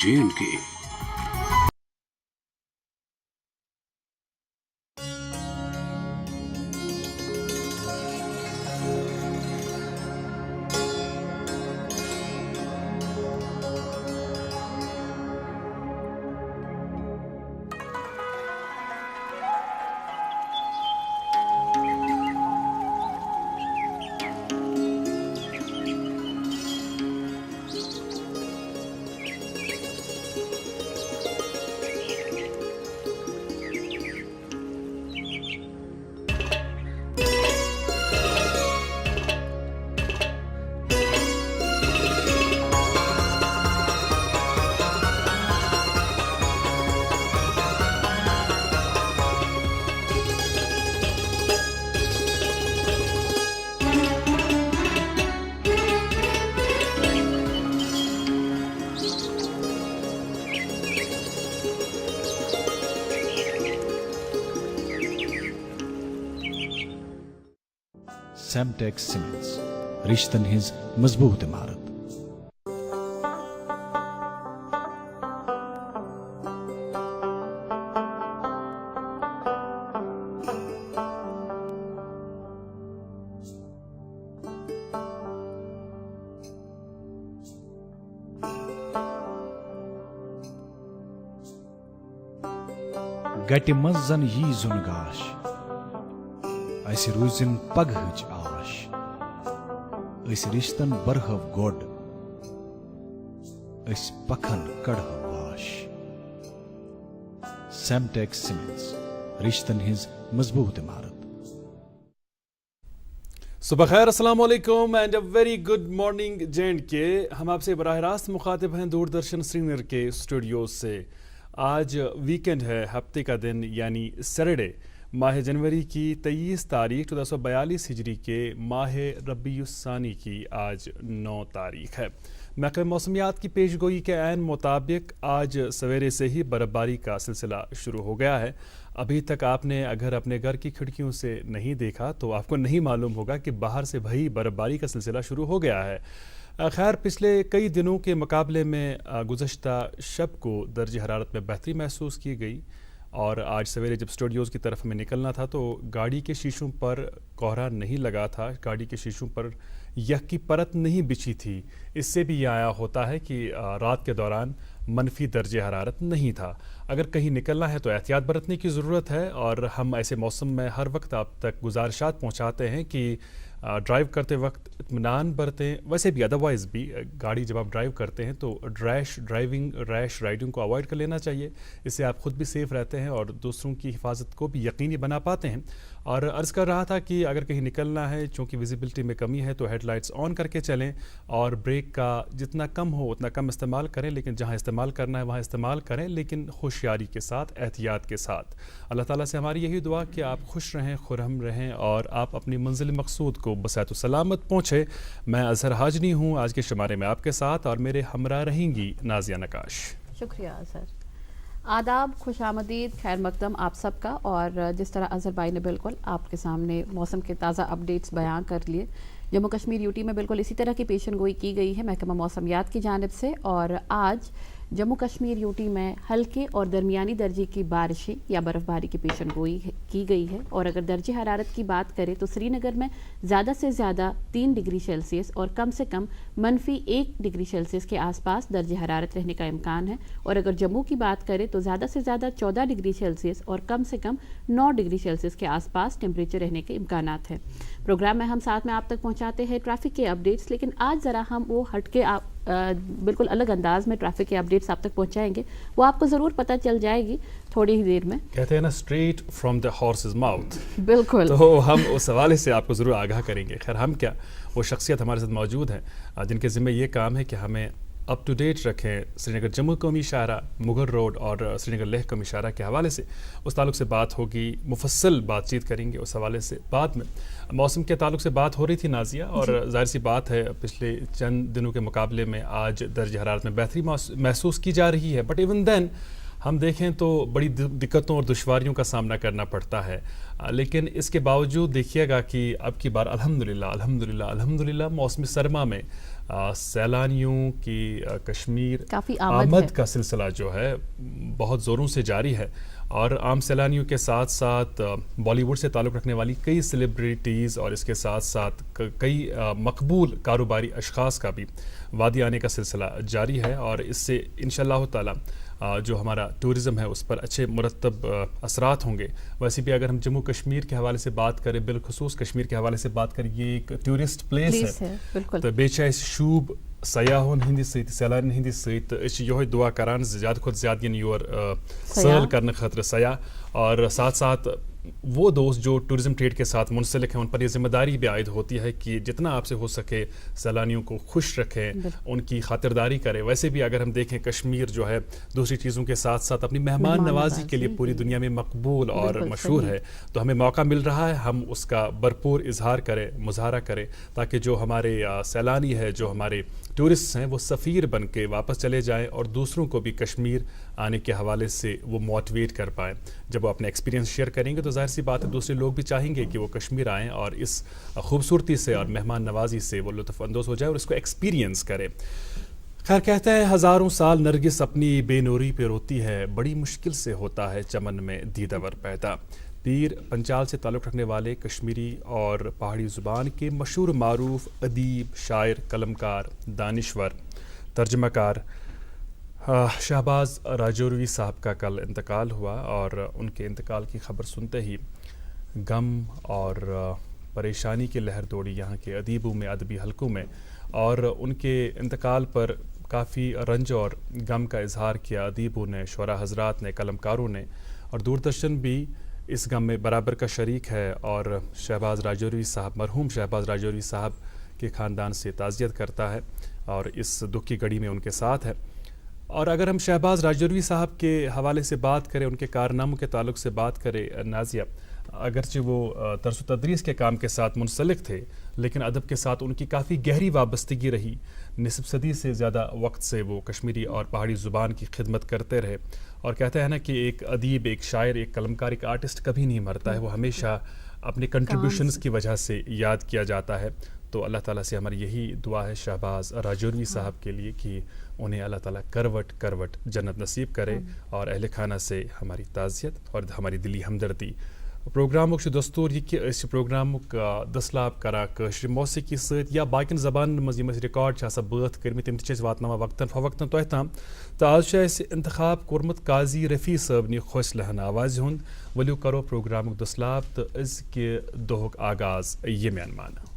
J&K। سیمٹیکس cements رشتن his مضبوط عمارت۔ گٹہ مز زن یی زن گاش اس روزن پگہچ آش اس رشتن برہو گوڈ اس پکھن کڑہو واش۔ سیمٹیکس سیمنٹس رشتن ہز مضبوط عمارت۔ صبح خیر، السلام علیکم and a very good morning J&K۔ ہم آپ سے براہ راست مخاطب ہیں دوردرشن سری نگر کے اسٹوڈیو سے۔ آج ویکینڈ ہے، ہفتے کا دن یعنی سیٹرڈے، ماہ جنوری کی 23 تاریخ 1442 ہجری کے ماہ ربیع الثانی کی آج 9 تاریخ ہے۔ محکمہ موسمیات کی پیش گوئی کے عین مطابق آج سویرے سے ہی برف باری کا سلسلہ شروع ہو گیا ہے۔ ابھی تک آپ نے اگر اپنے گھر کی کھڑکیوں سے نہیں دیکھا تو آپ کو نہیں معلوم ہوگا کہ باہر سے بھئی برف باری کا سلسلہ شروع ہو گیا ہے۔ خیر، پچھلے کئی دنوں کے مقابلے میں گزشتہ شب کو درجہ حرارت میں بہتری محسوس کی گئی، اور آج سویرے جب اسٹوڈیوز کی طرف ہمیں نکلنا تھا تو گاڑی کے شیشوں پر کوہرا نہیں لگا تھا، گاڑی کے شیشوں پر یخ کی پرت نہیں بچھی تھی۔ اس سے بھی یہ آیا ہوتا ہے کہ رات کے دوران منفی درجہ حرارت نہیں تھا۔ اگر کہیں نکلنا ہے تو احتیاط برتنے کی ضرورت ہے، اور ہم ایسے موسم میں ہر وقت آپ تک گزارشات پہنچاتے ہیں کہ ڈرائیو کرتے وقت اطمینان برتیں۔ ویسے بھی ادروائز بھی گاڑی جب آپ ڈرائیو کرتے ہیں تو ریش رائڈنگ کو اوائڈ کر لینا چاہیے۔ اس سے آپ خود بھی سیف رہتے ہیں اور دوسروں کی حفاظت کو بھی یقینی بنا پاتے ہیں۔ اور عرض کر رہا تھا کہ اگر کہیں نکلنا ہے، چونکہ ویزیبلٹی میں کمی ہے، تو ہیڈ لائٹس آن کر کے چلیں اور بریک کا جتنا کم ہو اتنا کم استعمال کریں، لیکن جہاں استعمال کرنا ہے وہاں استعمال کریں، لیکن ہوشیاری کے ساتھ، احتیاط کے ساتھ۔ اللہ تعالیٰ سے ہماری یہی دعا کہ آپ خوش رہیں، خرم رہیں اور آپ اپنی منزل مقصود کو بصحت و سلامت پہنچے۔ میں اظہر حاجنی ہوں آج کے شمارے میں آپ کے ساتھ، اور میرے ہمراہ رہیں گی نازیہ نقاش۔ شکریہ اظہر۔ آداب، خوش آمدید، خیر مقدم آپ سب کا۔ اور جس طرح اظہر بھائی نے بالکل آپ کے سامنے موسم کے تازہ اپڈیٹس بیان کر لیے، جموں کشمیر یوٹی میں بالکل اسی طرح کی پیشن گوئی کی گئی ہے محکمہ موسمیات کی جانب سے۔ اور آج جموں کشمیر یوٹی میں ہلکے اور درمیانی درجے کی بارشیں یا برف باری کی پیشن گوئی کی گئی ہے۔ اور اگر درجہ حرارت کی بات کریں تو سری نگر میں زیادہ سے زیادہ 3 ڈگری سیلسیس اور کم سے کم -1 ڈگری سیلسیس کے آس پاس درجہ حرارت رہنے کا امکان ہے۔ اور اگر جموں کی بات کریں تو زیادہ سے زیادہ 14 ڈگری سیلسیس اور کم سے کم 9 ڈگری سیلسیس کے آس پاس ٹیمپریچر رہنے کے امکانات ہیں۔ پروگرام میں ہم ساتھ میں آپ تک پہنچاتے ہیں ٹریفک کے اپڈیٹس، لیکن آج ذرا ہم وہ ہٹ کے بالکل الگ انداز میں ٹریفک کے اپڈیٹس آپ تک پہنچائیں گے۔ وہ آپ کو ضرور پتہ چل جائے گی تھوڑی ہی دیر میں۔ کہتے ہیں نا straight from the horse's mouth, بالکل، تو ہم اس حوالے سے آپ کو ضرور آگاہ کریں گے۔ خیر، ہم کیا، وہ شخصیت ہمارے ساتھ موجود ہیں جن کے ذمہ یہ کام ہے کہ ہمیں اپ ٹو ڈیٹ رکھیں سری نگر جموں قومی شاہراہ، مغل روڈ اور سری نگر لیہ قومی شاہراہ کے حوالے سے۔ اس تعلق سے بات ہوگی، مفصل بات چیت کریں گے اس حوالے سے بعد میں۔ موسم کے تعلق سے بات ہو رہی تھی نازیہ، اور ظاہر سی بات ہے پچھلے چند دنوں کے مقابلے میں آج درجہ حرارت میں بہتری محسوس کی جا رہی ہے، بٹ ایون دین ہم دیکھیں تو بڑی دقتوں اور دشواریوں کا سامنا کرنا پڑتا ہے، لیکن اس کے باوجود دیکھیے گا کہ اب کی بار الحمدللہ موسم سرما میں سیلانیوں کی کشمیر کافی آمد کا سلسلہ جو ہے بہت زوروں سے جاری ہے، اور عام سیلانیوں کے ساتھ ساتھ بالی ووڈ سے تعلق رکھنے والی کئی سیلیبریٹیز اور اس کے ساتھ ساتھ کئی مقبول کاروباری اشخاص کا بھی وادی آنے کا سلسلہ جاری ہے، اور اس سے انشاءاللہ تعالی جو ہمارا ٹورزم ہے اس پر اچھے مرتب اثرات ہوں گے۔ ویسے بھی اگر ہم جموں کشمیر کے حوالے سے بات کریں، بالخصوص کشمیر کے حوالے سے بات کریں، یہ ایک ٹورسٹ پلیس ہے، تو بیٚیہِ چھِ اَسہِ شوٗب سیاحن ہندِ سۭتۍ سیلانین ہندِ سۭتۍ تہٕ أسۍ چھِ یِہوے دعا کران زیادٕ کھۄتہٕ زیادٕ یِن یور سٲل کرنے خٲطرٕ سیاح، اور ساتھ ساتھ وہ دوست جو ٹورزم ٹریڈ کے ساتھ منسلک ہیں ان پر یہ ذمہ داری بھی عائد ہوتی ہے کہ جتنا آپ سے ہو سکے سیلانیوں کو خوش رکھیں، ان کی خاطرداری کریں۔ ویسے بھی اگر ہم دیکھیں کشمیر جو ہے دوسری چیزوں کے ساتھ ساتھ اپنی مہمان نوازی کے لیے پوری دنیا میں مقبول اور مشہور ہے، تو ہمیں موقع مل رہا ہے ہم اس کا بھرپور اظہار کریں، مظاہرہ کریں، تاکہ جو ہمارے سیلانی ہے، جو ہمارے ٹورسٹ ہیں، وہ سفیر بن کے واپس چلے جائیں اور دوسروں کو بھی کشمیر آنے کے حوالے سے وہ موٹیویٹ کر پائیں۔ جب وہ اپنا ایکسپیرینس شیئر کریں گے تو ظاہر سی بات ہے دوسرے لوگ بھی چاہیں گے کہ وہ کشمیر آئیں اور اس خوبصورتی سے اور مہمان نوازی سے وہ لطف اندوز ہو جائے اور اس کو ایکسپیرینس کرے۔ خیر کہتے ہیں ہزاروں سال نرگس اپنی بے نوری پہ روتی ہے، بڑی مشکل سے ہوتا ہے چمن میں دیدور پیدا۔ پیر پنچال سے تعلق رکھنے والے کشمیری اور پہاڑی زبان کے مشہور معروف ادیب، شاعر، قلمکار، دانشور، ترجمہ کار شہباز راجوروی صاحب کا کل انتقال ہوا، اور ان کے انتقال کی خبر سنتے ہی غم اور پریشانی کی لہر دوڑی یہاں کے ادیبوں میں، ادبی حلقوں میں، اور ان کے انتقال پر کافی رنج اور غم کا اظہار کیا ادیبوں نے، شعراء حضرات نے، قلمکاروں نے، اور دوردرشن بھی اس غم میں برابر کا شریک ہے، اور شہباز راجوروی صاحب، مرحوم شہباز راجوروی صاحب کے خاندان سے تعزیت کرتا ہے اور اس دکھ کی گھڑی میں ان کے ساتھ ہے۔ اور اگر ہم شہباز راجوروی صاحب کے حوالے سے بات کریں، ان کے کارناموں کے تعلق سے بات کریں نازیہ، اگرچہ وہ درس و تدریس کے کام کے ساتھ منسلک تھے، لیکن ادب کے ساتھ ان کی کافی گہری وابستگی رہی۔ نصف صدی سے زیادہ وقت سے وہ کشمیری اور پہاڑی زبان کی خدمت کرتے رہے، اور کہتے ہیں نا کہ ایک ادیب، ایک شاعر، ایک قلمکار، ایک آرٹسٹ کبھی نہیں مرتا ہے، وہ ہمیشہ اپنے کنٹریبیوشنز کی وجہ سے یاد کیا جاتا ہے۔ تو اللہ تعالیٰ سے ہماری یہی دعا ہے شہباز راجوروی صاحب کے لیے کہ انہیں اللہ تعالیٰ کروٹ کروٹ جنت نصیب کرے، اور اہل خانہ سے ہماری تعزیت اور ہماری دلی ہمدردی۔ پروگرام دستور یہ کہ پروگرام دسلاب کران قشر موسیقی ست یا باقین زبان مز ریکارڈ بات کرمت تم واتنا وقتاً فوقتاً تہ تام تو آج انتخاب کورمت قاضی رفیع صٲبنہِ خۄش لہن آواز ہند ولو کرو پروگرام دسلاب تو أزکہِ دۄہُک آغاز ییٚمہِ مانہٕ۔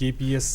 KPS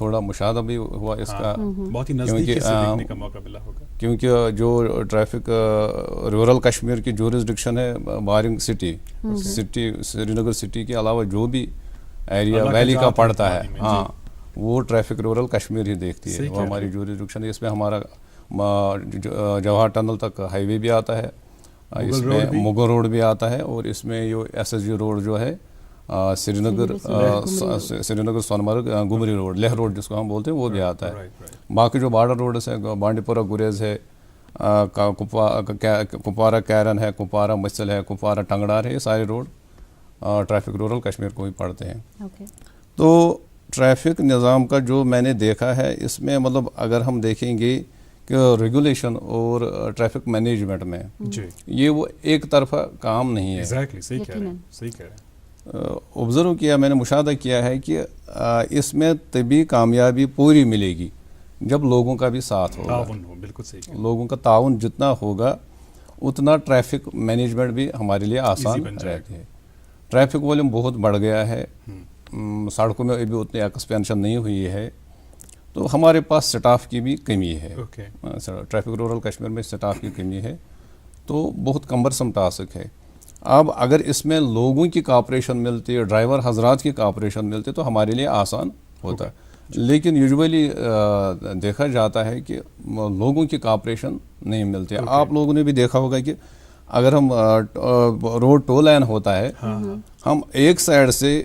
تھوڑا مشاہدہ بھی ہوا اس کا، بہت ہی نزدیکی سے دیکھنے کا موقع ملا ہوگا، کیونکہ جو ٹریفک رورل کشمیر کی جورسڈکشن ہے بارنگ سٹی سری نگر سٹی کے علاوہ جو بھی ایریا ویلی کا پڑتا ہے، ہاں وہ ٹریفک رورل کشمیر ہی دیکھتی ہے، وہ ہماری جورسڈکشن ہے. اس میں ہمارا جواہر ٹنل تک ہائی وے بھی آتا ہے، اس میں مغل روڈ بھی آتا ہے، اور اس میں یہ ایس ایس جی روڈ جو ہے سری نگر سونمرگ گمری روڈ لیہ روڈ جس کو ہم بولتے ہیں وہ بھی آتا ہے. باقی جو بارڈر روڈز ہے بانڈی پورہ گریز ہے، کپوارہ کیرن ہے، کپوارہ مسل ہے، کپوارہ ٹنگڑار ہے، یہ سارے روڈ ٹریفک رورل کشمیر کو ہی پڑتے ہیں. تو ٹریفک نظام کا جو میں نے دیکھا ہے اس میں مطلب اگر ہم دیکھیں گے کہ ریگولیشن اور ٹریفک مینجمنٹ میں یہ وہ ایک طرفہ کام نہیں ہے. صحیح کہہ رہے ہیں. آبزرو کیا، میں نے مشاہدہ کیا ہے کہ اس میں طبی کامیابی پوری ملے گی جب لوگوں کا بھی ساتھ ہوگا، بالکل صحیح، لوگوں کا تعاون جتنا ہوگا اتنا ٹریفک مینجمنٹ بھی ہمارے لیے آسان رہتی ہے. ٹریفک والیوم بہت بڑھ گیا ہے، سڑکوں میں ابھی اتنی ایکسپینشن نہیں ہوئی ہے، تو ہمارے پاس سٹاف کی بھی کمی ہے. ٹریفک رورل کشمیر میں سٹاف کی کمی ہے، تو بہت کمبرسم ٹاسک ہے. اب اگر اس میں لوگوں کی کاپریشن ملتی ہے، ڈرائیور حضرات کی کاپریشن ملتی ہے تو ہمارے لیے آسان ہوتا ہے. لیکن یوزولی دیکھا جاتا ہے کہ لوگوں کی کاپریشن نہیں ملتی. آپ لوگوں نے بھی دیکھا ہوگا کہ اگر ہم روڈ ٹو لائن ہوتا ہے، ہم ایک سائڈ سے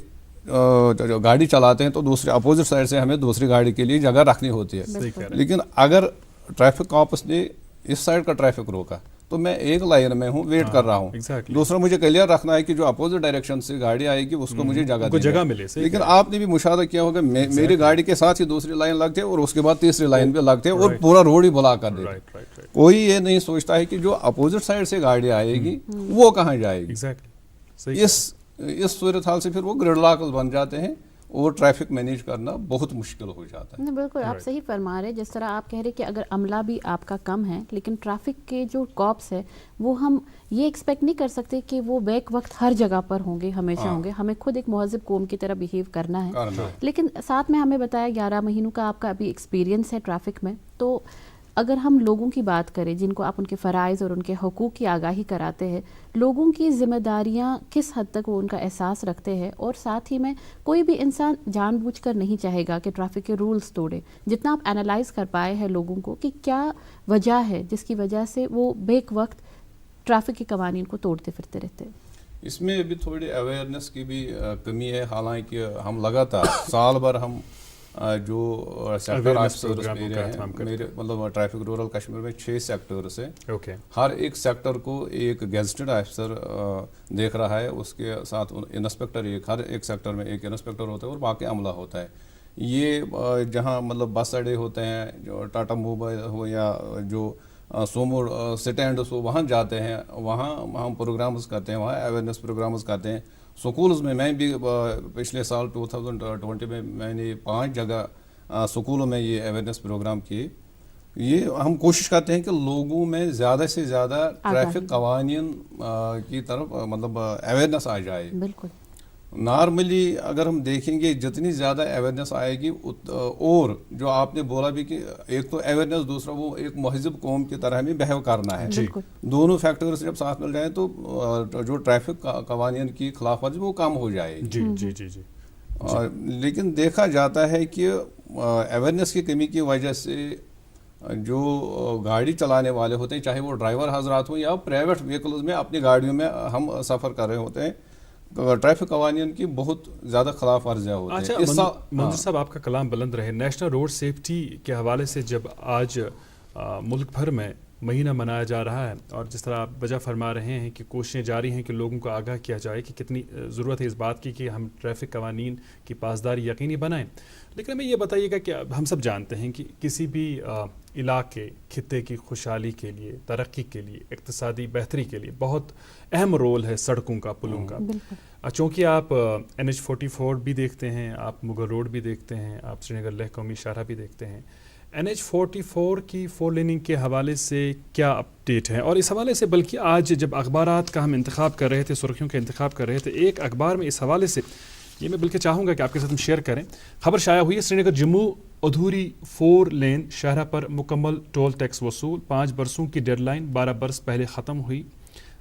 گاڑی چلاتے ہیں تو دوسری اپوزٹ سائڈ سے ہمیں دوسری گاڑی کے لیے جگہ رکھنی ہوتی ہے. لیکن اگر ٹریفک کاپس نے اس سائڈ کا ٹریفک روکا تو میں ایک لائن میں ہوں، ویٹ کر رہا ہوں. دوسرا مجھے کلیئر رکھنا ہے کہ جو اپوزٹ ڈائریکشن سے گاڑی آئے گی اس کو مجھے جگہ ملے. لیکن آپ نے بھی مشاہدہ کیا ہوگا میری گاڑی کے ساتھ ہی دوسری لائن لگتے اور اس کے بعد تیسری لائن پہ لگتے اور پورا روڈ ہی بلا کر دیتے. کوئی یہ نہیں سوچتا ہے کہ جو اپوزٹ سائڈ سے گاڑی آئے گی وہ کہاں جائے گی. اس صورتحال سے پھر وہ گرڈ لاکس بن جاتے ہیں اور ٹریفک مینیج کرنا بہت مشکل ہو جاتا ہے. بالکل آپ صحیح فرما رہے. جس طرح آپ کہہ رہے کہ اگر عملہ بھی آپ کا کم ہے لیکن ٹریفک کے جو کاپس ہے وہ ہم یہ ایکسپیکٹ نہیں کر سکتے کہ وہ بیک وقت ہر جگہ پر ہوں گے، ہمیشہ ہوں گے. ہمیں خود ایک مہذب قوم کی طرح بیہیو کرنا ہے. لیکن ساتھ میں ہمیں بتایا 11 مہینوں کا آپ کا ابھی ایکسپیرینس ہے ٹریفک میں، تو اگر ہم لوگوں کی بات کریں جن کو آپ ان کے فرائض اور ان کے حقوق کی آگاہی کراتے ہیں، لوگوں کی ذمہ داریاں کس حد تک وہ ان کا احساس رکھتے ہیں، اور ساتھ ہی میں کوئی بھی انسان جان بوجھ کر نہیں چاہے گا کہ ٹریفک کے رولز توڑے. جتنا آپ انالائز کر پائے ہیں لوگوں کو کہ کیا وجہ ہے جس کی وجہ سے وہ بیک وقت ٹریفک کے قوانین کو توڑتے پھرتے رہتے ہیں. اس میں بھی تھوڑی اویئرنیس کی بھی کمی ہے. حالانکہ ہم لگاتار سال بھر ہم جو سیکٹر آفیسرز میرے مطلب ٹریفک رورل کشمیر میں 6 سیکٹرز ہیں، ہر ایک سیکٹر کو ایک گیزٹڈ آفیسر دیکھ رہا ہے. اس کے ساتھ انسپیکٹر ہر ایک سیکٹر میں ایک انسپیکٹر ہوتا ہے اور باقی عملہ ہوتا ہے. یہ جہاں مطلب بس اڈے ہوتے ہیں، جو ٹاٹا موبائل ہو یا جو سومو سٹینڈس ہو، وہاں جاتے ہیں، وہاں ہم پروگرامز کرتے ہیں، وہاں اویئرنیس پروگرامز کرتے ہیں. سکولز میں بھی پچھلے سال 2020 میں میں نے 5 جگہ سکولوں میں یہ اویئرنیس پروگرام کیے. یہ ہم کوشش کرتے ہیں کہ لوگوں میں زیادہ سے زیادہ ٹریفک قوانین کی طرف مطلب اویئرنیس آ جائے. بالکل نارملی اگر ہم دیکھیں گے جتنی زیادہ اویئرنیس آئے گی، اور جو آپ نے بولا بھی کہ ایک تو اویئرنیس، دوسرا وہ ایک مہذب قوم کی طرح ہمیں بہیو کرنا ہے. دونوں فیکٹرز جب ساتھ مل جائیں تو جو ٹریفک قوانین کی خلاف ورزی وہ کم ہو جائے گی. لیکن دیکھا جاتا ہے کہ اویئرنیس کی کمی کی وجہ سے جو گاڑی چلانے والے ہوتے ہیں، چاہے وہ ڈرائیور حضرات ہوں یا پرائیویٹ وہیکلز میں اپنی گاڑیوں میں ہم سفر کر رہے ہوتے ہیں، ٹریفک قوانین کی بہت زیادہ خلاف ورزیاں ہوتی ہیں. منظور صاحب آپ کا کلام بلند رہے. نیشنل روڈ سیفٹی کے حوالے سے جب آج ملک بھر میں مہینہ منایا جا رہا ہے، اور جس طرح آپ وجہ فرما رہے ہیں کہ کوششیں جاری ہیں کہ لوگوں کو آگاہ کیا جائے کہ کتنی ضرورت ہے اس بات کی کہ ہم ٹریفک قوانین کی پاسداری یقینی بنائیں، لیکن ہمیں یہ بتائیے گا کہ ہم سب جانتے ہیں کہ کسی بھی علاقے خطے کی خوشحالی کے لیے، ترقی کے لیے، اقتصادی بہتری کے لیے بہت اہم رول ہے سڑکوں کا، پلوں کا. چونکہ آپ NH44 بھی دیکھتے ہیں، آپ مغل روڈ بھی دیکھتے ہیں، آپ سری نگر لیہ قومی شاہراہ بھی دیکھتے ہیں. NH44 کی 4 لیننگ کے حوالے سے کیا اپڈیٹ ہے؟ اور اس حوالے سے بلکہ آج جب اخبارات کا ہم انتخاب کر رہے تھے، سرخیوں کا انتخاب کر رہے تھے، ایک اخبار میں اس حوالے سے یہ میں بلکہ چاہوں گا کہ آپ کے ساتھ ہم شیئر کریں. خبر شائع ہوئی ہے سری نگر جموں ادھوری 4 لین شاہراہ پر مکمل ٹول ٹیکس وصول، 5 برسوں کی ڈیڈ لائن 12 برس پہلے ختم ہوئی،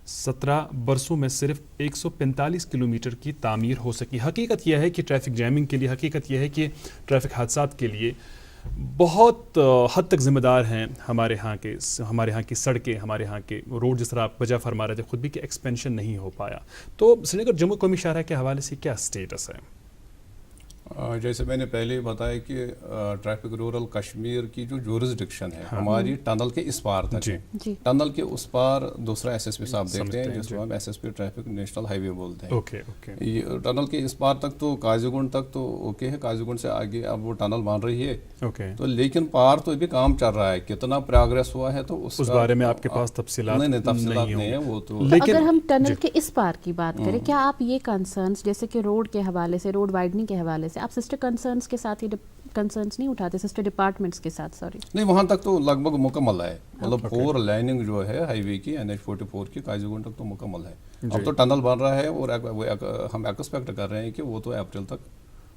17 برسوں میں صرف 145 کلومیٹر کی تعمیر ہو سکی۔ حقیقت یہ ہے کہ ٹریفک جیمنگ کے لیے، حقیقت یہ ہے کہ ٹریفک حادثات کے لیے بہت حد تک ذمہ دار ہیں ہمارے ہاں کی سڑکیں، ہمارے ہاں کے روڈ، جس طرح آپ وجہ فرما رہے تھے خود بھی کہ ایکسپینشن نہیں ہو پایا۔ تو سری نگر جموں قومی شاہراہ کے حوالے سے کیا سٹیٹس ہے؟ جیسے میں نے پہلے بتایا کہ ٹریفک رورل کشمیر کی جو جورسڈکشن ہے ہماری ٹنل کے اس پار تک ہے، ٹنل کے اس پار دوسرا ایس ایس پی صاحب دیکھتے ہیں جس کو ہم S S P traffic national highway بولتے ہیں۔ ٹنل کے اس پار تک تو قاضی گنڈ تک تو اوکے ہے، قاضی گنڈ سے آگے اب وہ ٹنل بن رہی ہے تو لیکن پار تو ابھی کام چل رہا ہے، کتنا پروگریس ہوا ہے تو اس بارے میں آپ کے پاس تفصیلات نہیں ہیں وہ تو۔ اگر ہم ٹنل کے اس پار کی بات کریں، کیا آپ یہ کنسرنس جیسے کہ روڈ کے حوالے سے، روڈ وائڈنگ کے حوالے سے آپ سسٹر کنسرنس کے ساتھ ہی کنسرنس نہیں اٹھاتے، سسٹر ڈپارٹمنٹس کے ساتھ؟ سوری نہیں، وہاں تک تو لگ بھگ مکمل ہے، مطلب 4 لائننگ جو ہے ہائی وے کی NH44 کی قاضی گنڈ تک تو مکمل ہے۔ اب تو ٹنل بن رہا ہے اور ہم ایکسپیکٹ کر رہے ہیں کہ وہ تو اپریل تک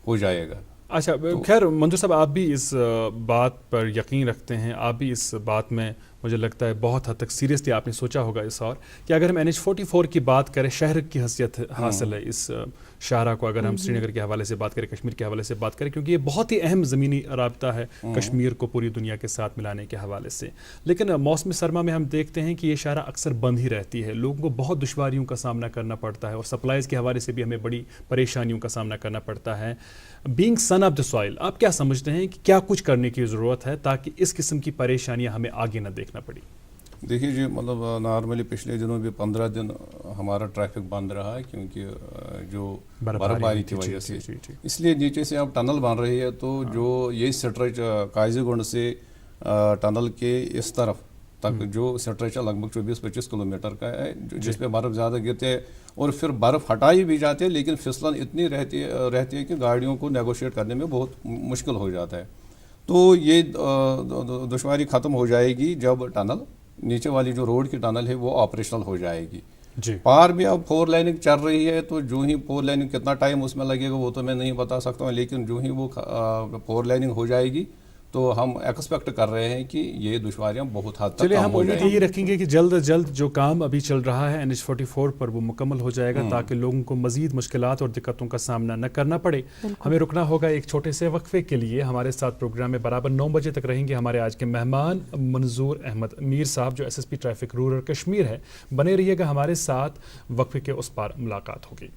ہو جائے گا۔ اچھا خیر منظور صاحب، آپ بھی اس بات پر یقین رکھتے ہیں، آپ بھی اس بات میں مجھے لگتا ہے بہت حد تک سیریسلی آپ نے سوچا ہوگا اس اور کہ اگر ہم NH44 کی بات کریں، شہر کی حیثیت حاصل ہے اس شاہراہ کو، اگر ہم سری نگر کے حوالے سے بات کریں، کشمیر کے حوالے سے بات کریں، کیونکہ یہ بہت ہی اہم زمینی رابطہ ہے کشمیر کو پوری دنیا کے ساتھ ملانے کے حوالے سے۔ لیکن موسم سرما میں ہم دیکھتے ہیں کہ یہ شاہراہ اکثر بند ہی رہتی ہے، لوگوں کو بہت دشواریوں کا سامنا کرنا پڑتا ہے اور سپلائز کے حوالے سے بھی ہمیں بڑی پریشانیوں کا سامنا کرنا پڑتا ہے۔ Being son of the soil, آپ کیا سمجھتے ہیں کہ کیا کچھ کرنے کی ضرورت ہے تاکہ اس قسم کی پریشانیاں ہمیں آگے نہ دیکھنا پڑی؟ دیکھیے جی، مطلب نارملی پچھلے دنوں بھی 15 دن ہمارا ٹریفک بند رہا ہے کیونکہ جو برف باری کی وجہ سے، اس لیے نیچے سے اب ٹنل بن رہی ہے تو جو یہ سٹریچ قاضی گنڈ سے ٹنل کے اس طرف تک جو سٹریچ ہے لگ بھگ 24-25 کلومیٹر کا ہے، جس پہ برف زیادہ گرتے ہے اور پھر برف ہٹائی بھی جاتی ہے لیکن پھسلن اتنی رہتی ہے کہ گاڑیوں کو نیگوشیٹ کرنے میں بہت مشکل ہو جاتا ہے۔ تو یہ دشواری ختم ہو جائے گی جب ٹنل نیچے والی جو روڈ کی ٹنل ہے وہ آپریشنل ہو جائے گی۔ پار بھی اب 4 لائننگ چل رہی ہے تو جو ہی 4 لائننگ کتنا ٹائم اس میں لگے گا وہ تو میں نہیں بتا سکتا ہوں، لیکن جو ہی وہ 4 لائننگ ہو جائے گی تو ہم ایکسپیکٹ کر رہے ہیں کہ یہ دشواریاں بہت حد تک چلیے کم ہم ہو جائیں امید گی۔ یہی رکھیں گے کہ جلد از جلد جو کام ابھی چل رہا ہے NH44 پر وہ مکمل ہو جائے گا تاکہ لوگوں کو مزید مشکلات اور دقتوں کا سامنا نہ کرنا پڑے۔ ہمیں رکنا ہوگا ایک چھوٹے سے وقفے کے لیے۔ ہمارے ساتھ پروگرام میں برابر 9 بجے تک رہیں گے ہمارے آج کے مہمان منظور احمد میر صاحب جو SSP ٹریفک رورل کشمیر ہے۔ بنے رہیے گا ہمارے ساتھ، وقفے کے اس پار ملاقات ہوگی۔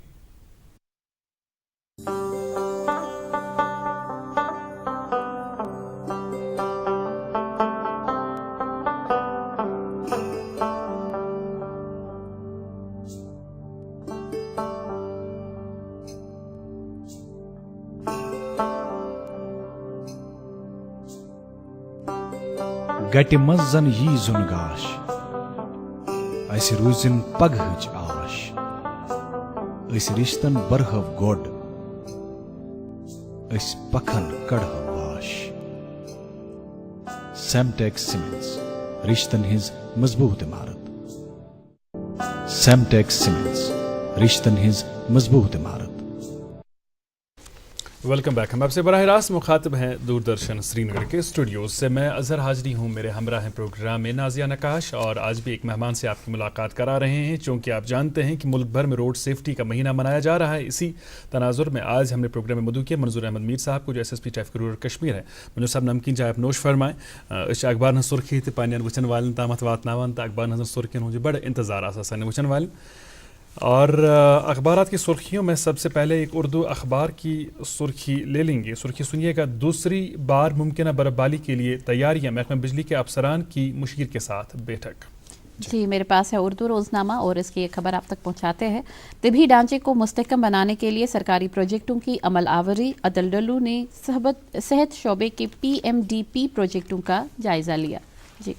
گٹہِ منٛز زن یی زُن گاش، اسہِ روٗزِن پگہٕچ آش، أسۍ رِشتن برہو گۄڈ، أسۍ پکھن کڑہو واش۔ سیمٹیک سیمنٹس، رشتن ہٕنٛز مضبوٗط عمارت۔ سیمٹیک سیمنٹس، رشتن ہٕنٛز مضبوٗط عمارت۔ ویلکم بیک، ہم آپ سے براہ راست مخاطب ہیں دوردرشن سری نگر کے اسٹوڈیوز سے۔ میں اظہر حاجری ہوں، میرے ہمراہ ہیں پروگرام میں نازیہ نقاش، اور آج بھی ایک مہمان سے آپ کی ملاقات کرا رہے ہیں چونکہ آپ جانتے ہیں کہ ملک بھر میں روڈ سیفٹی کا مہینہ منایا جا رہا ہے۔ اسی تناظر میں آج ہم نے پروگرام میں مدعو کیا منظور احمد میر صاحب کو جو SSP ٹریفک رورل کشمیر ہے۔ منظور صاحب نمکین چائے آپ نوش فرمائیں۔ اخبار ہن سرخی تہ پنن وچن والن تامت واتناوان تو اخبار ہن سرخین ہوں بڑا انتظار آسا سن وچن والن، اور اخبارات کی سرخیوں میں سب سے پہلے ایک اردو اخبار کی سرخی لے لیں گے۔ سرخی سنیے گا، دوسری بار ممکنہ برف باری کے لیے تیاریاں، محکمہ بجلی کے افسران کی مشیر کے ساتھ بیٹھک۔ جی میرے پاس ہے اردو روزنامہ اور اس کی ایک خبر آپ تک پہنچاتے ہیں۔ طبی ڈھانچے کو مستحکم بنانے کے لیے سرکاری پروجیکٹوں کی عمل آوری، عدل ڈلو نے صحت شعبے کے PMDP پروجیکٹوں کا جائزہ لیا۔ جی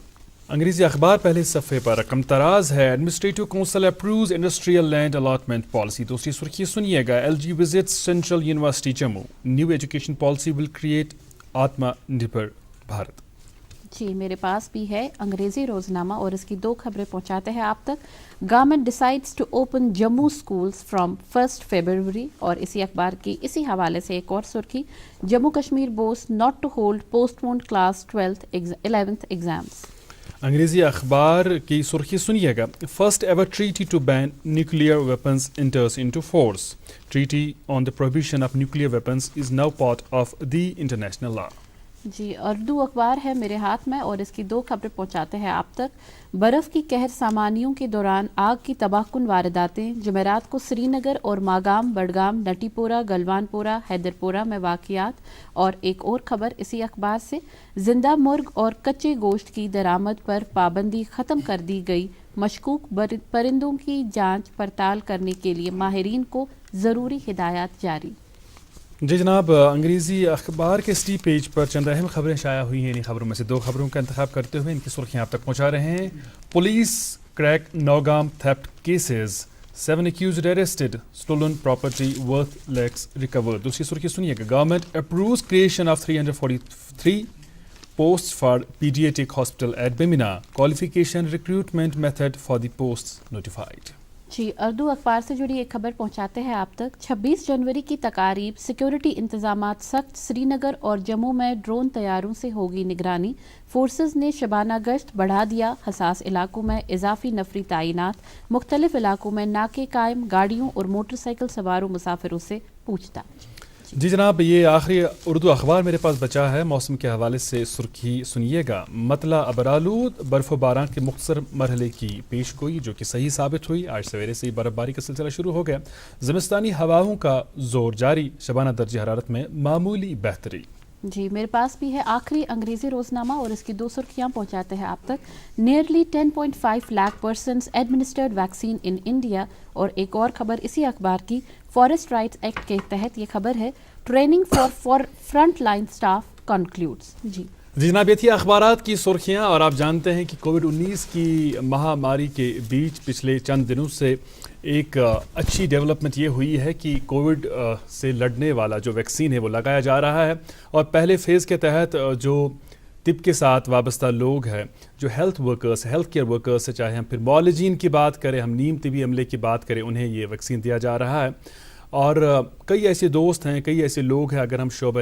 انگریزی اخبار پہلے صفحے پر رقم تراز ہے، administrative council approves industrial land allotment policy. دوسری سرخی سنیے گا، LG visits central university Jammu, new education policy will create Atma Nirbhar Bharat. جی میرے پاس بھی ہے انگریزی روزنامہ اور اس کی 2 خبریں پہنچاتے ہیں آپ تک. Government decides to open Jammu schools from 1 February, اور اسی اخبار کی اسی حوالے سے ایک اور سرخی، Jammu Kashmir boards not to hold postponed class 11th exams. انگریزی اخبار کی سرخی سنیے گا. First ever treaty to ban nuclear weapons enters into force. Treaty on the prohibition of nuclear weapons is now part of the international law. جی اردو اخبار ہے میرے ہاتھ میں اور اس کی 2 خبریں پہنچاتے ہیں آپ تک. برف کی قہر سامانیوں کے دوران آگ کی تباہ کن وارداتیں. جمعرات کو سری نگر اور ماگام، بڈگام، نٹی پورہ، گلوان پورہ، حیدر پورہ میں واقعات. اور ایک اور خبر اسی اخبار سے، زندہ مرغ اور کچے گوشت کی درآمد پر پابندی ختم کر دی گئی. مشکوک پرندوں کی جانچ پڑتال کرنے کے لیے ماہرین کو ضروری ہدایات جاری. جی جناب، انگریزی اخبار کے اسٹی پیج پر چند اہم خبریں شائع ہوئی ہیں. انہیں خبروں میں سے 2 خبروں کا انتخاب کرتے ہوئے ان کی سرخیاں آپ تک پہنچا رہے ہیں. Police crack Nowgam theft cases, 7 accused arrested, stolen property worth lakhs recovered. دوسری سرخی سنیے کہ government approves creation of 343 posts for pediatric hospital at Bimina. Qualification recruitment method for the posts notified. جی اردو اخبار سے جڑی ایک خبر پہنچاتے ہیں آپ تک. 26 جنوری کی تقاریب، سیکیورٹی انتظامات سخت. سری نگر اور جموں میں ڈرون طیاروں سے ہوگی نگرانی. فورسز نے شبانہ گشت بڑھا دیا. حساس علاقوں میں اضافی نفری تعینات. مختلف علاقوں میں ناکے قائم. گاڑیوں اور موٹر سائیکل سواروں مسافروں سے پوچھ تاچھ. جی جناب، یہ آخری اردو اخبار میرے پاس بچا ہے. موسم کے حوالے سے سرخی سنیے گا. مطلع ابرآلود، برف و باران کے مختصر مرحلے کی پیش گوئی جو کہ صحیح ثابت ہوئی. آج سویرے سے ہی برف باری کا سلسلہ شروع ہو گیا. زمستانی ہواؤں کا زور جاری. شبانہ درجہ حرارت میں معمولی بہتری. جی میرے پاس بھی ہے آخری انگریزی روزنامہ اور اس کی 2 سرخیاں پہنچاتے ہیں آپ تک. Nearly 10.5 lakh persons administered vaccine in India. اور ایک اور خبر اسی اخبار کی، فارسٹ رائٹس ایکٹ کے تحت یہ خبر ہے، training for front line staff concludes. جی جناب، یہ تھی اخبارات کی سرخیاں. اور آپ جانتے ہیں کہ کووڈ-19 کی مہاماری کے بیچ پچھلے چند دنوں سے ایک اچھی ڈیولپمنٹ یہ ہوئی ہے کہ کووڈ سے لڑنے والا جو ویکسین ہے وہ لگایا جا رہا ہے. اور پہلے فیز کے تحت جو طب کے ساتھ وابستہ لوگ ہیں، جو health workers, health care workers سے، چاہے ہم پھر معالجین کی بات کریں، ہم نیم طبی عملے کی بات کریں، انہیں یہ ویکسین دیا جا رہا ہے. اور کئی ایسے دوست ہیں، کئی ایسے لوگ ہیں، اگر ہم شعبہ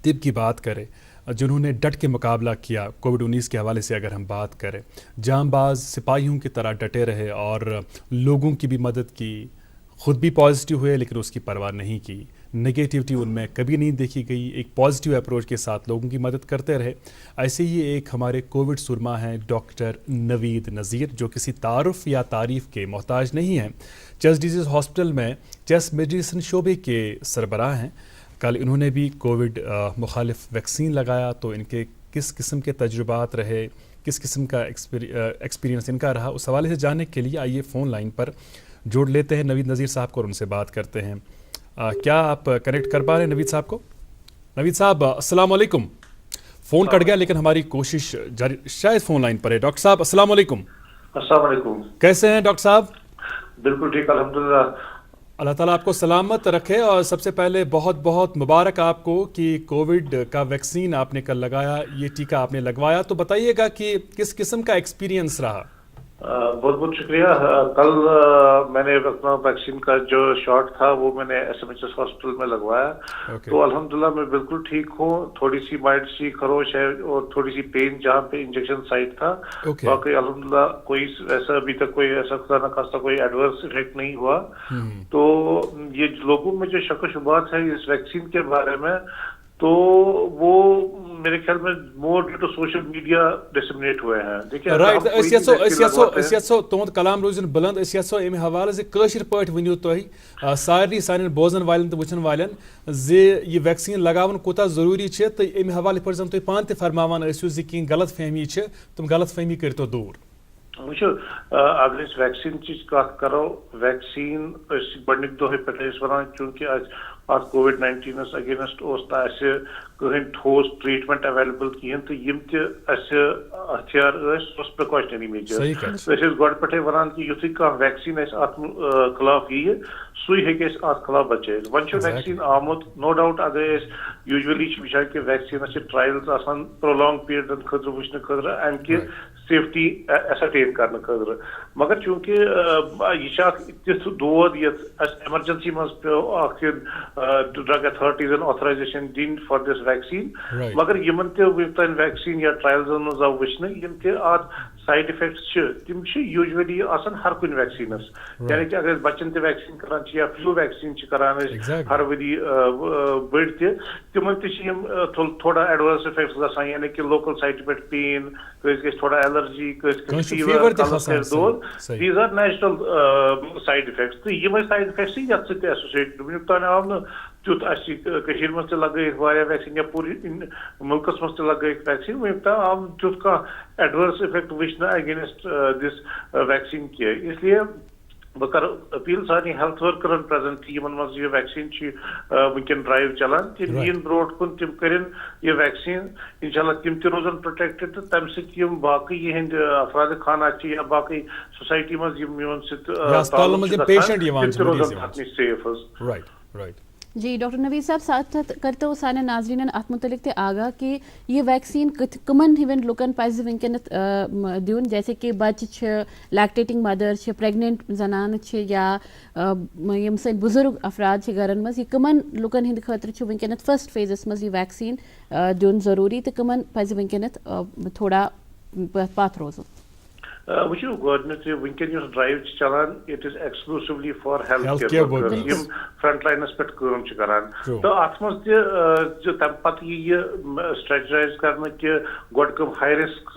طب کی بات کریں، جنہوں نے ڈٹ کے مقابلہ کیا. کووڈ-19 کے حوالے سے اگر ہم بات کریں، جاں باز سپاہیوں کی طرح ڈٹے رہے اور لوگوں کی بھی مدد کی. خود بھی پازیٹیو ہوئے لیکن اس کی پرواہ نہیں کی. نگیٹیوٹی ان میں کبھی نہیں دیکھی گئی. ایک پازیٹیو اپروچ کے ساتھ لوگوں کی مدد کرتے رہے. ایسے ہی ایک ہمارے کووڈ سرما ہیں ڈاکٹر نوید نذیر، جو کسی تعارف یا تعریف کے محتاج نہیں ہیں. چیسٹ ڈیزیز ہاسپٹل میں چیسٹ میڈیسن شعبے کے سربراہ ہیں. کل انہوں نے بھی کووڈ مخالف ویکسین لگایا. تو ان کے کس قسم کے تجربات رہے، کس قسم کا ایکسپیرینس ان کا رہا، اس حوالے سے جاننے کے لیے آئیے فون لائن پر جوڑ لیتے ہیں نوید نذیر صاحب کو اور ان سے بات کرتے ہیں. کیا آپ کنیکٹ کر پا رہے ہیں نوید صاحب کو؟ نوید صاحب السلام علیکم. فون کٹ گیا لیکن ہماری کوشش جاری، شاید فون لائن پر ہے. ڈاکٹر صاحب السلام علیکم. السلام علیکم. کیسے ہیں ڈاکٹر صاحب؟ بالکل ٹھیک الحمدللہ. اللہ تعالیٰ آپ کو سلامت رکھے. اور سب سے پہلے بہت بہت مبارک آپ کو کہ کووڈ کا ویکسین آپ نے کل لگایا، یہ ٹیکہ آپ نے لگوایا. تو بتائیے گا کہ کس قسم کا ایکسپیرینس رہا؟ بہت بہت شکریہ. کل میں نے اپنا ویکسین کا جو شاٹ تھا وہ میں نے S M H S hospital میں لگوایا. تو الحمدللہ میں بالکل ٹھیک ہوں. تھوڑی سی مائلڈ سی خروش ہے اور تھوڑی سی پین جہاں پہ انجیکشن سائٹ تھا. باقی الحمدللہ کوئی ایسا ابھی تک کوئی ایسا خدا نہ خاصہ کوئی ایڈورس افیکٹ نہیں ہوا. تو یہ لوگوں میں جو شک و شبہات ہے اس ویکسین کے بارے میں، تو وہ میرے خیال میں more due to social media disseminate ہوئے ہیں. دیکھیے رائٹ، تہد کلام روزن بلند. یژھو امہ حوالہ سے قٲشِر پٲٹھۍ ؤنِو تُہۍ سارنٕے سانٮ۪ن بوزن والٮ۪ن تہٕ وٕچھن والٮ۪ن زِ یہِ ویکسیٖن لگاوُن کوٗتاہ ضروٗری چھِ، تہٕ امہِ حوالہٕ یِتھ پٲٹھۍ زن تُہۍ پانہٕ تہِ فرماوان ٲسِو زِ کینٛہہ غلط فہمی چھِ، تِم غلط فہمی کٔرۍتو دوٗر. وٕچھو اگر أسۍ ویکسیٖن چِچ کتھ کرو، ویکسیٖن أسۍ گۄڈنِکۍ دۄہے پٮ۪ٹھے ٲسۍ ونان چوٗنکہِ اتھ کووِڈ-19 اگینسٹ اوس نہٕ اسہِ کٕہٕنۍ ٹھوس ٹریٹمنٹ اویلیبل کِہیٖنۍ تہٕ یِم تہِ اَسہِ ہتھیار ٲسۍ سُہ اوس پرٛکاشنری میجٲرٕس أسۍ ٲسۍ گۄڈٕ پٮ۪ٹھَے وَنان کہِ یُتھُے کانٛہہ ویکسیٖن اَسہِ اَتھ خٕلاف یِیہِ سُے ہیٚکہِ اَسہِ اَتھ خٕلاف بچٲیِتھ. وۄنۍ چھُ ویکسیٖن آمُت نو ڈاوُٹ اگر أسۍ یوٗجؤلی چھِ وٕچھان کہِ ویکسیٖنَس چھِ ٹرٛایلٕز آسان پرٛولانٛگ پیٖرڈَن خٲطرٕ وٕچھنہٕ خٲطرٕ اَمہِ کہِ سیفٹی ایسرٹین کرنہٕ خٲطرٕ مگر چوٗنٛکہِ یہِ چھِ اکھ تیُتھ دود یَتھ اَسہِ ایمرجنسی منٛز پیوٚو اکھ ڈرگ ایتھارٹیٖزن آتھرایزیشن دِنۍ فار دِس ویکسیٖن مگر یِمن تہِ وٕنیُک تام ویکسیٖن یا ٹرٛایلزن منٛز آو وٕچھنہٕ یِم تہِ اَتھ سایڈ اِفیکٹس چھِ تِم چھِ یوٗجؤلی آسان ہر کُنہِ ویکسیٖنس یعنی کہِ اگر أسۍ بچن تہِ ویکسیٖن کران چھِ یا فلوٗ ویکسیٖن چھِ کران أسۍ ہر ؤری بٔڑۍ تہِ تِمن تہِ چھِ یِم تھوڑا ایڈوٲرس اِفیکٹس گژھان یعنی کہِ لوکل سایٹہِ پٮ۪ٹھ پین کٲنٛسہِ گژھِ تھوڑا ایلرجی کٲنٛسہِ گژھِ فیور کلس کرِ دود these are natural side effects تہٕ یِمے سایڈ اِفیکٹس چھِ یتھ سۭتۍ تہِ ایسوسیٹ وٕنیُک تام آو نہٕ تیُتھ اَسہِ کٔشیٖرِ منٛز تہِ لگٲیِکھ واریاہ ویکسیٖن یا پوٗرٕ مُلکس منٛز تہِ لگٲیِکھ ویکسیٖن وٕنیُک تام آو نہٕ تیُتھ کانٛہہ ایڈوٲرس اِفیکٹ وٕچھنہٕ اگینسٹ دِس ویکسیٖن کینٛہہ اس لیے بہٕ کرٕ أپیٖل سارنٕے ہیلتھ ؤرکرن پریزنٹلی یِمن منٛز یہِ ویکسیٖن چھِ وٕنکیٚن ڈرایو چلان تِم یِن برونٛٹھ کُن تِم کٔرِنۍ یہِ ویکسیٖن انشاء اللہ تِم تہِ روزن پروٹیکٹڈ تہٕ تمہِ سۭتۍ یِم باقٕے یِہنٛدۍ افراد خانات چھِ یا باقٕے سوسایٹی منٛز یِم یِمن سۭتۍ تِم تہِ روزن اتھ نِش سیف حظ. جی ڈاکٹر نوید صاحب ساتھ ساتھ کرتو سانٮ۪ن ناظریٖنن اتھ متعلق تہِ آگاہ کہ یہ ویکسیٖن کمن ہِوٮ۪ن لُکن پزِ وٕنکیٚنس دیُن جیسے کہ بچہِ چھِ لیکٹیٹنگ مدر چھِ پریگننٹ زنانہٕ چھِ یا یِم سٲنۍ بُزرگ افراد چھِ گرن منٛز یہ کمن لُکن ہٕنٛدِ خٲطرٕ چھُ وٕنکیٚنس فٔسٹ فیزس منٛز یہ ویکسیٖن دیُن ضروٗری تہٕ کمن پزِ وٕنکیٚنس تھوڑا پتھ روزُن. وٕچھِو گۄڈٕنیتھ وٕنکیٚن یُس ڈرایو چھِ چلان it is exclusively for health care workers یِم فرنٹ لاینس پٮ۪ٹھ کٲم چھِ کران تہٕ اتھ منٛز تہِ تمہِ پتہٕ یی یہِ سٹریٹجایز کرنہٕ کہِ گۄڈٕ کٕم ہاے رِسک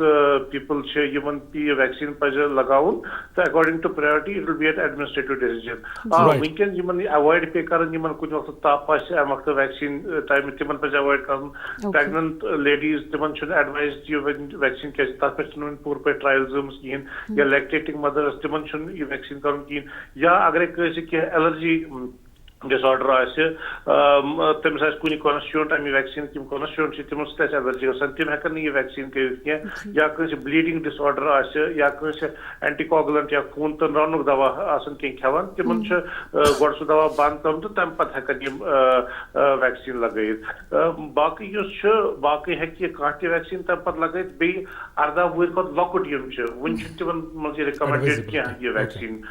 پیٖپل چھِ یِمن یہِ ویکسیٖن پزِ لگاوُن تہٕ according to priority it will be at administrative decision. وٕنکیٚن یِمن یہِ ایوایڈ پے کران یِمن کُنہِ وقتہٕ تاپھ آسہِ امہِ وقتہٕ ویکسیٖن ٹایمہٕ تِمن پزِ ایوایڈ کرُن. پریگننٹ لیڈیٖز تِمن چھُنہٕ ایڈوایز یہِ ویکسیٖن کیازِ تتھ پٮ۪ٹھ چھِنہٕ وُنہِ پوٗرٕ پٲٹھۍ ٹرایلز آمٕژ کِہینۍ یا لیکٹیٹنگ مدرس تِمن چھُنہٕ یہِ ویکسیٖن کرُن کِہینۍ یا اگرے کٲنٛسہِ کینٛہہ ایلرجی ڈِس آرڈر آسہِ تٔمِس آسہِ کُنہِ کانسٹیوٗنٹ اَمہِ ویکسیٖنُک یِم کانسٹیوٗنٹ چھِ تِمن سۭتۍ آسہِ ایلرجی گژھان تِم ہٮ۪کن نہٕ یہِ ویکسیٖن کٔرِتھ کینٛہہ یا کٲنٛسہِ بلیٖڈنگ ڈِس آرڈر آسہِ یا کٲنٛسہِ اینٹی کوگولنٹ یا خوٗن تہٕ رننُک دوا آسان کینٛہہ کھٮ۪وان تِمن چھُ گۄڈٕ سُہ دوا بنٛد کرُن تہٕ تمہِ پتہٕ ہٮ۪کن یِم ویکسیٖن لگٲیِتھ. باقٕے یُس چھُ باقٕے ہٮ۪کہِ کانٛہہ تہِ ویکسیٖن تمہِ پتہٕ لگٲیِتھ بیٚیہِ 18 وُہٕرۍ کھۄتہٕ لۄکُٹ یِم چھِ وُنہِ چھُنہٕ تِمن منٛز یہِ رِکمنڈڈ کینٛہہ یہِ ویکسیٖن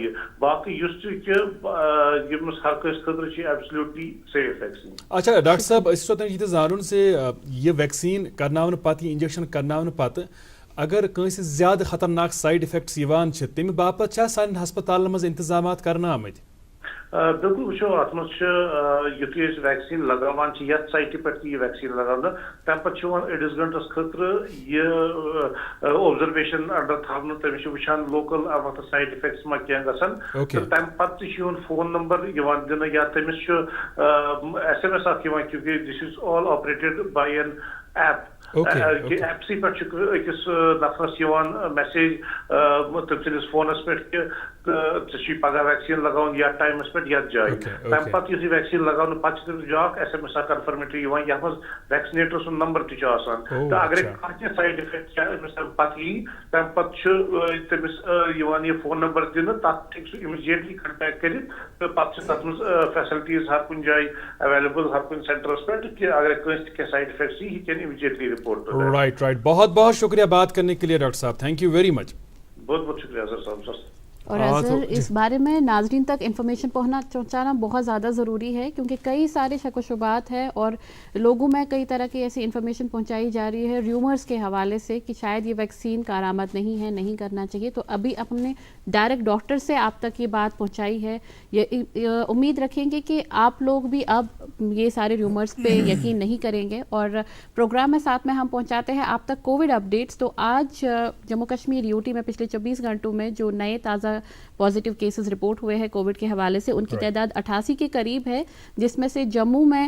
یہِ باقٕے یُس تہِ چھِ ییٚمِس ہر کٲنٛسہِ خٲطرٕ چھِ ایبسلیوٹلی سیف ویکسیٖن. اچھا ڈاکٹر صٲب أسۍ چھِ تۄہہِ یہِ تہِ زانُن زِ یہِ ویکسیٖن کرناونہٕ پتہٕ یہِ انجیکشن کرناونہٕ پتہٕ اگر کٲنٛسہِ زیادٕ خطرناک سایڈ اِفیکٹس یِوان چھِ تمہِ باپتھ چھا سانٮ۪ن ہسپتالن منٛز انتظامات کرنہٕ آمٕتۍ؟ بالکل وٕچھو اتھ منٛز چھُ یُتھُے أسۍ ویکسیٖن لگاوان چھِ یتھ سایٹہِ پٮ۪ٹھ تہِ یہِ ویکسیٖن لگاونہٕ تمہِ پتہٕ چھُ یِوان أڑِس گنٹس خٲطرٕ یہِ اوبزرویشن انڈر تھاونہٕ تٔمِس چھِ وٕچھان لوکل امہِ وقتہٕ سایڈ اِفیکٹس ما کینٛہہ گژھن تہٕ تمہِ پتہٕ تہِ چھُ یِہُنٛد فون نمبر یِوان دِنہٕ یا تٔمِس چھُ SMS اکھ یِوان کیونکہِ دِس از آل آپریٹڈ باے این ایپ. ایپسٕے پٮ۪ٹھ چھُ أکِس نفرس یِوان میسیج تٔمۍ سٕنٛدِس فونس پٮ۪ٹھ کہِ ژےٚ چھُے پگہہ ویکسیٖن لگاوُن یتھ ٹایمس پٮ۪ٹھ یتھ جایہِ تمہِ پتہٕ یُتھُے ویکسیٖن لگاونہٕ پتہٕ چھُ تٔمِس بیاکھ SMS اکھ کنفرمیٹری یِوان یتھ منٛز ویکسِنیٹر سُنٛد نمبر تہِ چھُ آسان تہٕ اگرے کانٛہہ تہِ سایڈ اِفیکٹ چھِ أمِس تمہِ پتہٕ یی تمہِ پتہٕ چھُ تٔمِس یِوان یہِ فون نمبر دِنہٕ تتھ ہیٚکہِ سُہ اِمِجیٹلی کنٹیکٹ کٔرِتھ تہٕ پتہٕ چھِ تتھ منٛز فیسلٹیٖز ہر کُنہِ جایہِ ایویلیبل ہر کُنہِ سینٹرس پٮ۪ٹھ کہ اگرے کٲنٛسہِ تہِ کینٛہہ سایڈ اِفیکٹس یی ہی can immediately report. Right right بہت بہت شکریہ بات کرنے کے لیے ڈاکٹر صاحب تھینک یو ویری مچ. بہت بہت شکریہ اظہر صاحب سر. اور اظہر اس بارے میں ناظرین تک انفارمیشن پہنچانا بہت زیادہ ضروری ہے کیونکہ کئی سارے شک و شبہات ہیں اور لوگوں میں کئی طرح کی ایسی انفارمیشن پہنچائی جا رہی ہے ریومرز کے حوالے سے کہ شاید یہ ویکسین کارآمد نہیں ہے نہیں کرنا چاہیے. تو ابھی اپنے ڈائریکٹ ڈاکٹر سے آپ تک یہ بات پہنچائی ہے. یہ امید رکھیں گے کہ آپ لوگ بھی اب یہ سارے ریومرز پہ یقین نہیں کریں گے. اور پروگرام میں ساتھ میں ہم پہنچاتے ہیں آپ تک کووڈ اپڈیٹس. تو آج جموں کشمیر UT میں پچھلے 24 گھنٹوں میں جو نئے تازہ پازیٹیو کیسز رپورٹ ہوئے ہیں کووڈ کے حوالے سے ان کی تعداد 88 کے قریب ہے جس میں سے جموں میں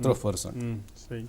3%,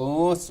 5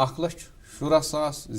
1,17,000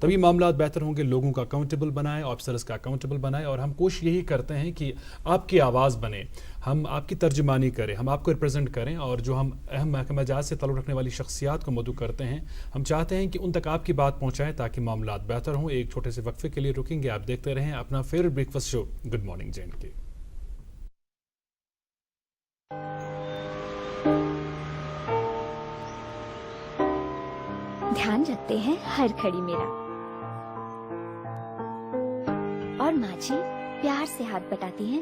تبھی معاملات بہتر ہوں گے. لوگوں کا اکاؤنٹیبل بنائیں, آفیسرز کا اکاؤنٹیبل بنائیں, اور ہم کوشش یہی کرتے ہیں کہ آپ کی آواز بنے, ہم آپ کی ترجمانی کریں, ہم آپ کو ریپرزینٹ کریں, اور جو ہم اہم محکمہ جات سے تعلق رکھنے والی شخصیات کو مدعو کرتے ہیں, ہم چاہتے ہیں کہ ان تک آپ کی بات پہنچائیں تاکہ معاملات بہتر ہوں. ایک چھوٹے سے وقفے کے لیے رکیں گے, آپ دیکھتے رہیں اپنا favourite break fast show good morning J and کے. دھیان رکھتے ہیں ہر گھڑی میرا, اور ماں جی پیار سے ہاتھ بٹاتی ہیں.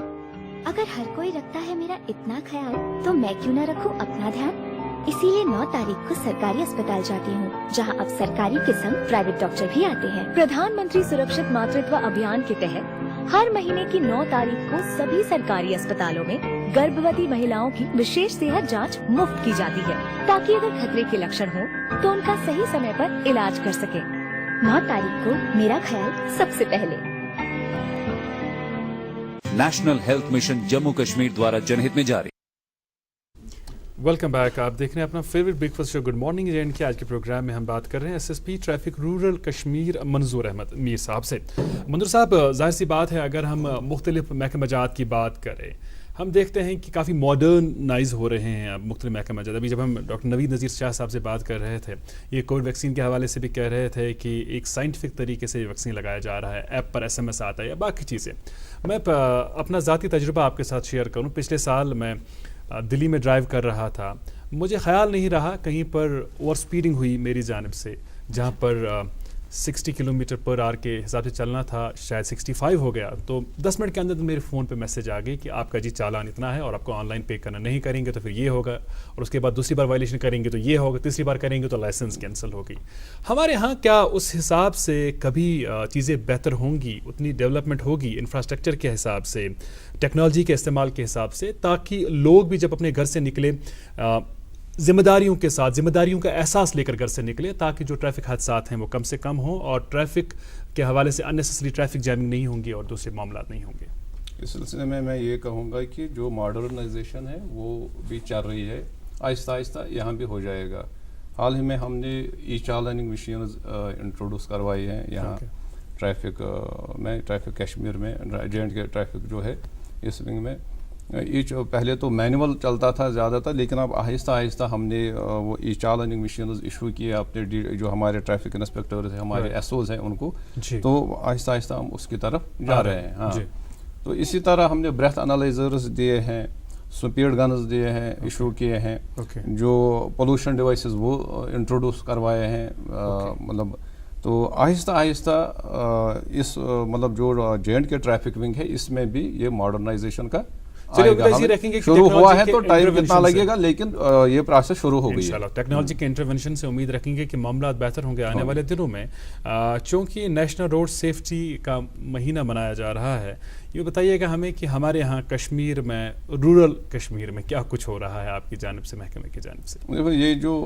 اگر ہر کوئی رکھتا ہے میرا اتنا خیال, تو میں کیوں نہ رکھوں اپنا دھیان. اسی لیے 9 تاریخ کو سرکاری اسپتال جاتی ہوں, جہاں اب سرکاری کے سنگ پرائیویٹ ڈاکٹر بھی آتے ہیں. پردھان منتری سرکشت ماترتو ابھیان کے تحت ہر مہینے کی 9 تاریخ کو سبھی سرکاری اسپتالوں میں گربھوتی مہیلاؤں کی وشیش صحت جانچ مفت کی جاتی ہے, تاکہ اگر خطرے کے لکشن ہوں تو ان کا صحیح سمے پر علاج کر سکے. 9 تاریخ کو میرا خیال سب سے پہلے. National health mission Jammu Kashmir دوارا جنہت میں جاری. ویلکم بیک, آپ دیکھ رہے ہیں اپنا favourite break fast show good morning J and کے. آج کے پروگرام میں ہم بات کر رہے ہیں S S P traffic rural Kashmir Manzoor Ahmad Mir Sahib سے. منظور صاحب, ظاہر سی بات ہے اگر ہم مختلف محکمہ جات کی بات کریں, ہم دیکھتے ہیں کہ کافی ماڈرنائز ہو رہے ہیں مختلف محکمہ جات. ابھی جب ہم ڈاکٹر نوید نذیر شاہ صاحب سے بات کر رہے تھے, یہ کووڈ ویکسین کے حوالے سے بھی کہہ رہے تھے کہ ایک سائنٹیفک طریقے سے یہ ویکسین لگایا جا رہا ہے, ایپ پر SMS آتا ہے یا باقی چیزیں. میں اپنا ذاتی تجربہ آپ کے ساتھ شیئر کروں. پچھلے سال میں دلی میں ڈرائیو کر رہا تھا, مجھے خیال نہیں رہا کہیں پر اوور سپیڈنگ ہوئی میری جانب سے, جہاں پر 60 کلومیٹر پر آور کے حساب سے چلنا تھا شاید 65 ہو گیا. تو 10 منٹ کے اندر میرے فون پہ میسج آ گئی کہ آپ کا جی چالان اتنا ہے اور آپ کو آن لائن پے کرنا, نہیں کریں گے تو پھر یہ ہوگا, اور اس کے بعد دوسری بار وائلیشن کریں گے تو یہ ہوگا, تیسری بار کریں گے تو لائسنس کینسل ہوگی. ہمارے ہاں کیا اس حساب سے کبھی چیزیں بہتر ہوں گی, اتنی ڈیولپمنٹ ہوگی انفراسٹرکچر کے حساب سے, ٹیکنالوجی کے استعمال کے حساب سے, تاکہ لوگ بھی جب اپنے گھر سے نکلے ذمہ داریوں کے ساتھ, ذمہ داریوں کا احساس لے کر گھر سے نکلے, تاکہ جو ٹریفک حادثات ہیں وہ کم سے کم ہوں, اور ٹریفک کے حوالے سے اننیسیسری ٹریفک جیمنگ نہیں ہوں گی اور دوسرے معاملات نہیں ہوں گے. اس سلسلے میں یہ کہوں گا کہ جو ماڈرنائزیشن ہے وہ بھی چل رہی ہے, آہستہ آہستہ یہاں بھی ہو جائے گا. حال ہی میں ہم نے ای چالاننگ مشینز انٹروڈیوس کروائی ہیں یہاں ٹریفک میں, ٹریفک کشمیر میں, جے اینڈ کے ٹریفک جو ہے اس ونگ میں. پہلے تو مینول چلتا تھا زیادہ تر, لیکن اب آہستہ آہستہ ہم نے وہ ای چالاننگ مشینز ایشو کیے اپنے جو ہمارے ٹریفک انسپیکٹرز ہیں, ہمارے ایس اوز ہیں ان کو, تو آہستہ آہستہ ہم اس کی طرف جا رہے ہیں. ہاں, تو اسی طرح ہم نے بریتھ انالائزرز دیے ہیں, سپیڈ گنز دیے ہیں, ایشو کیے ہیں, جو پولوشن ڈیوائسز وہ انٹروڈیوس کروائے ہیں. مطلب تو آہستہ آہستہ اس مطلب جو جے اینڈ کے ٹریفک ونگ ہے اس میں بھی یہ ماڈرنائزیشن کا شروع ہوا ہے. تو ٹائم کتنا لگے گا, لیکن یہ پروسیس شروع ہو گئی ہے. ٹیکنالوجی کے انٹرونشن سے امید رکھیں گے کہ معاملات بہتر ہوں گے آنے والے دنوں میں. چونکہ نیشنل روڈ سیفٹی کا مہینہ منایا جا رہا ہے, یہ بتائیے گا ہمیں کہ ہمارے ہاں کشمیر میں, رورل کشمیر میں کیا کچھ ہو رہا ہے آپ کی جانب سے, محکمے کی جانب سے؟ یہ جو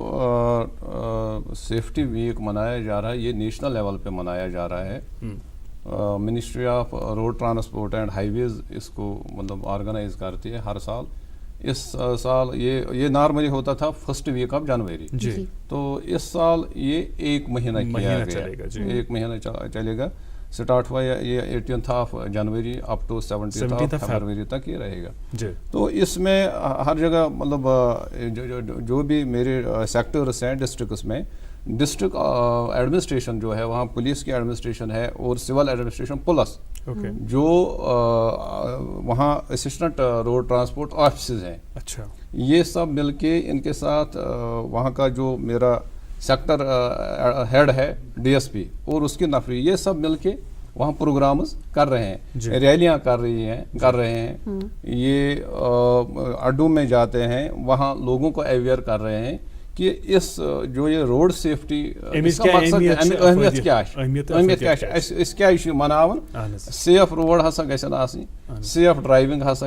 سیفٹی ویک منایا جا رہا ہے یہ نیشنل لیول پہ منایا جا رہا ہے. Ministry of road transport and highways اس کو مطلب آرگنائز کرتی ہے ہر سال. اس سال یہ نارملی ہوتا تھا فرسٹ ویک آف جنوری, تو اس سال یہ 1 مہینہ کیا گیا, 1 مہینہ چلے گا. سٹارٹ ہوا یہ 18 جنوری اپ ٹو 17 فروری تک یہ رہے گا. تو اس میں ہر جگہ مطلب جو بھی میرے سیکٹرس ہیں ڈسٹرکٹس میں, ڈسٹرکٹ ایڈمنسٹریشن جو ہے وہاں پولیس کی ایڈمنسٹریشن ہے اور سول ایڈمنسٹریشن پلس جو وہاں اسسٹنٹ روڈ ٹرانسپورٹ آفیسز ہیں, یہ سب مل کے ان کے ساتھ وہاں کا جو میرا سیکٹر ہیڈ ہے DSP اور اس کی نفری, یہ سب مل کے وہاں پروگرامز کر رہے ہیں, ریلیاں کر رہے ہیں. یہ اڈوں میں جاتے ہیں, وہاں لوگوں کو اویئر کر رہے ہیں کہ اس جو یہ روڈ سیفٹی اہمیت کیا ہے, اس کیا مناون, سیف روڈ ہسا گژھن آسٕنۍ, سیف ڈرائیونگ ہسا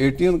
18